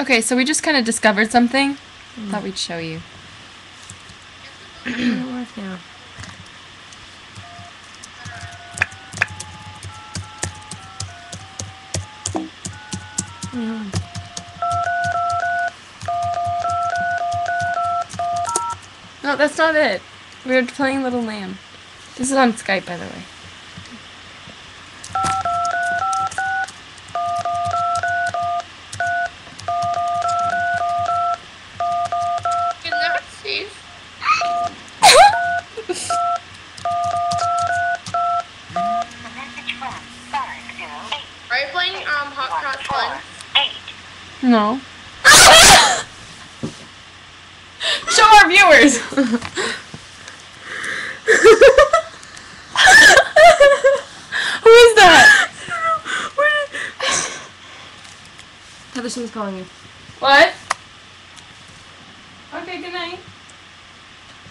Okay, so we just kind of discovered something. Thought we'd show you. It doesn't work now. Yeah. No, that's not it. We were playing Little Lamb. This is on Skype, by the way. Nazis. Are you playing Hot Cross Buns? No. Show our viewers! Who is that? Heather, someone's calling you. What? Okay, good night.